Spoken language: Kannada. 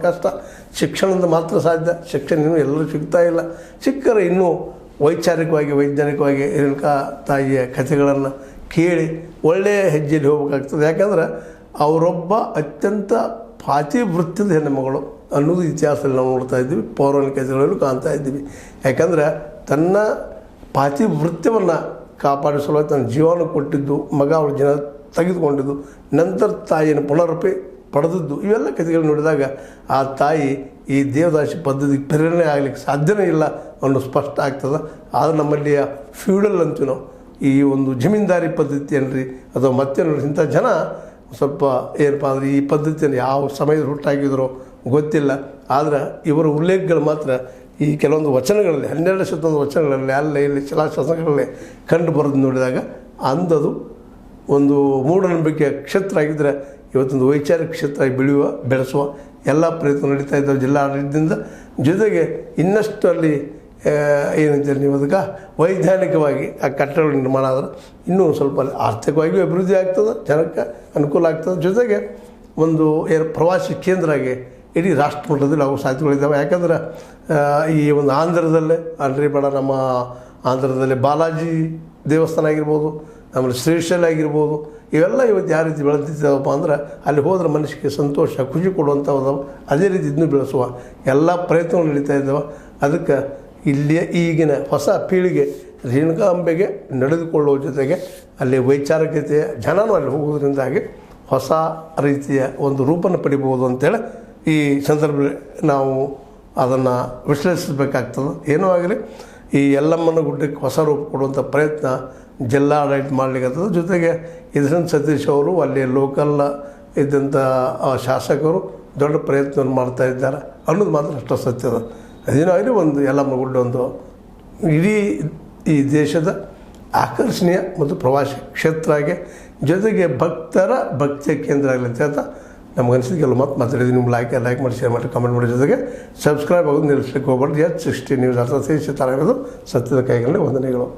ಕಷ್ಟ. ಶಿಕ್ಷಣದಿಂದ ಮಾತ್ರ ಸಾಧ್ಯ. ಶಿಕ್ಷಣ ಇನ್ನೂ ಎಲ್ಲರೂ ಸಿಗ್ತಾ ಇಲ್ಲ. ಸಿಕ್ಕರೆ ಇನ್ನೂ ವೈಚಾರಿಕವಾಗಿ ವೈಜ್ಞಾನಿಕವಾಗಿ ರೇಣುಕಾ ತಾಯಿಯ ಕಥೆಗಳನ್ನು ಕೇಳಿ ಒಳ್ಳೆಯ ಹೆಜ್ಜೆಯಲ್ಲಿ ಹೋಗ್ಬೇಕಾಗ್ತದೆ. ಯಾಕಂದ್ರೆ ಅವರೊಬ್ಬ ಅತ್ಯಂತ ಪಾತಿವೃತ್ಯದ ಹೆಣ್ಣುಮಗಳು ಅನ್ನೋದು ಇತಿಹಾಸದಲ್ಲಿ ನಾವು ನೋಡ್ತಾ ಇದ್ದೀವಿ, ಪೌರಾಣಿಕ ಕಥೆಗಳಲ್ಲೂ ಕಾಣ್ತಾ ಇದ್ದೀವಿ. ಯಾಕಂದ್ರೆ ತನ್ನ ಪಾತಿವೃತ್ಯವನ್ನು ಕಾಪಾಡಿಸಲು ತನ್ನ ಜೀವನ ಕೊಟ್ಟಿದ್ದು, ಮಗ ಅವಳ ಜನ ತೆಗೆದುಕೊಂಡಿದ್ದು, ನಂತರ ತಾಯಿಯನ್ನು ಪುನರಪಿ ಪಡೆದದ್ದು, ಇವೆಲ್ಲ ಕಥೆಗಳು ನೋಡಿದಾಗ ಆ ತಾಯಿ ಈ ದೇವದಾಸಿ ಪದ್ಧತಿಗೆ ಪ್ರೇರಣೆ ಆಗಲಿಕ್ಕೆ ಸಾಧ್ಯವೇ ಇಲ್ಲ ಅನ್ನೋ ಸ್ಪಷ್ಟ ಆಗ್ತದೆ. ಆದರೆ ನಮ್ಮಲ್ಲಿಯ ಫ್ಯೂಡಲ್ ಅಂತೀವಿ ನಾವು, ಈ ಒಂದು ಜಮೀನ್ದಾರಿ ಪದ್ಧತಿ ಏನ್ರಿ ಅಥವಾ ಮತ್ತೆ ನೋಡಿ ಇಂಥ ಜನ ಸ್ವಲ್ಪ ಏನಪ್ಪ ಅಂದರೆ ಈ ಪದ್ಧತಿಯನ್ನು ಯಾವ ಸಮಯದಲ್ಲಿ ಹುಟ್ಟಾಕಿದ್ರೋ ಗೊತ್ತಿಲ್ಲ. ಆದರೆ ಇವರ ಉಲ್ಲೇಖಗಳು ಮಾತ್ರ ಈ ಕೆಲವೊಂದು ವಚನಗಳಲ್ಲಿ 12 ಶತಮಾನದ ವಚನಗಳಲ್ಲಿ ಅಲ್ಲೇ ಇಲ್ಲಿ ಶಿಲಾಶಾಸನಗಳಲ್ಲಿ ಕಂಡು ಬರೋದು ನೋಡಿದಾಗ ಅಂದದು ಒಂದು ಮೂಢನಂಬಿಕೆಯ ಕ್ಷೇತ್ರ ಆಗಿದ್ದರೆ ಇವತ್ತೊಂದು ವೈಚಾರಿಕ ಕ್ಷೇತ್ರ ಆಗಿ ಬೆಳೆಸುವ ಎಲ್ಲ ಪ್ರಯತ್ನ ನಡೀತಾ ಇದ್ದಾವೆ ಜಿಲ್ಲಾಡಳಿತದಿಂದ. ಜೊತೆಗೆ ಇನ್ನಷ್ಟು ಅಲ್ಲಿ ಏನಂತೀರಿ ನೀವು ಅದಕ್ಕೆ ವೈಜ್ಞಾನಿಕವಾಗಿ ಆ ಕಟ್ಟಡಗಳು ನಿರ್ಮಾಣ ಆದ್ರೆ ಇನ್ನೂ ಸ್ವಲ್ಪ ಆರ್ಥಿಕವಾಗಿಯೂ ಅಭಿವೃದ್ಧಿ ಆಗ್ತದೆ, ಜನಕ್ಕೆ ಅನುಕೂಲ ಆಗ್ತದೆ. ಜೊತೆಗೆ ಒಂದು ಪ್ರವಾಸಿ ಕೇಂದ್ರ ಆಗಿ ಇಡೀ ರಾಷ್ಟ್ರ ಮಟ್ಟದಲ್ಲಿ ಅವು ಸಾಧ್ಯತೆಗಳಿದ್ದಾವೆ. ಯಾಕಂದ್ರೆ ಈ ಒಂದು ಆಂಧ್ರದಲ್ಲೇ ಬೇಡ ನಮ್ಮ ಆಂಧ್ರದಲ್ಲಿ ಬಾಲಾಜಿ ದೇವಸ್ಥಾನ ಆಗಿರ್ಬೋದು, ಆಮೇಲೆ ಶ್ರೀಶೈಲ ಆಗಿರ್ಬೋದು, ಇವೆಲ್ಲ ಇವತ್ತು ಯಾವ ರೀತಿ ಬೆಳೆದಿದ್ದಾವಪ್ಪ ಅಂದ್ರೆ ಅಲ್ಲಿ ಹೋದ್ರೆ ಮನುಷ್ಯಕ್ಕೆ ಸಂತೋಷ ಖುಷಿ ಕೊಡುವಂಥವು. ಅದೇ ರೀತಿ ಇದನ್ನು ಬೆಳೆಸುವ ಎಲ್ಲ ಪ್ರಯತ್ನಗಳು ನಡೀತಾ ಇದ್ದಾವೆ. ಅದಕ್ಕೆ ಇಲ್ಲಿಯ ಈಗಿನ ಹೊಸ ಪೀಳಿಗೆ ರೇಣುಕಾಂಬೆಗೆ ನಡೆದುಕೊಳ್ಳುವ ಜೊತೆಗೆ ಅಲ್ಲಿ ವೈಚಾರಿಕತೆಯ ಜನನೂ ಅಲ್ಲಿ ಹೋಗೋದ್ರಿಂದಾಗಿ ಹೊಸ ರೀತಿಯ ಒಂದು ರೂಪನ್ನು ಪಡಿಬೋದು ಅಂತೇಳಿ ಈ ಸಂದರ್ಭದಲ್ಲಿ ನಾವು ಅದನ್ನು ವಿಶ್ಲೇಷಿಸಬೇಕಾಗ್ತದೆ. ಏನೂ ಆಗಲಿ ಈ ಯಲ್ಲಮ್ಮನ ಗುಡ್ಡಕ್ಕೆ ಹೊಸ ರೂಪ ಕೊಡುವಂಥ ಪ್ರಯತ್ನ ಜಿಲ್ಲಾಡಳಿತ ಮಾಡಲಿಕ್ಕತ್ತದ. ಜೊತೆಗೆ ಇದರಿಂದ ಸತೀಶ್ ಅವರು ಅಲ್ಲಿ ಲೋಕಲ್ ಇದ್ದಂಥ ಶಾಸಕರು ದೊಡ್ಡ ಪ್ರಯತ್ನವನ್ನು ಮಾಡ್ತಾ ಇದ್ದಾರೆ ಅನ್ನೋದು ಮಾತ್ರ ಅಷ್ಟು ಸತ್ಯದ. ಅದೇನೋ ಆಗಲಿ ಒಂದು ಯಲ್ಲಮ್ಮನ ಗುಡ್ಡ ಒಂದು ಇಡೀ ಈ ದೇಶದ ಆಕರ್ಷಣೀಯ ಮತ್ತು ಪ್ರವಾಸಿ ಕ್ಷೇತ್ರ ಆಗಿ ಜೊತೆಗೆ ಭಕ್ತರ ಭಕ್ತಿಯ ಕೇಂದ್ರ ಆಗಲಿ ಅಂತ ಹೇಳ್ತಾ ನಮಗನ್ಸಿದ ಕೆಲವು ಮಾತಾಡಿದ್ವಿ. ನಿಮ್ಮ ಲೈಕ್ ಮಾಡಿ, ಶೇರ್ ಮಾಡಿ, ಕಮೆಂಟ್ ಮಾಡಿ, ಜೊತೆಗೆ ಸಬ್ಸ್ಕ್ರೈಬ್ ಆಗೋದು ನಿಲ್ಲಿಸ್ಲಿಕ್ಕೆ ಹೋಗ್ಬಾರ್ದು. H60 ನ್ಯೂಸ್ ಅರ್ಥ ಸೀತಾರಾಗೋದು ಸತ್ಯದ ಕೈಗಳಲ್ಲಿ ವಂದನೆಗಳು.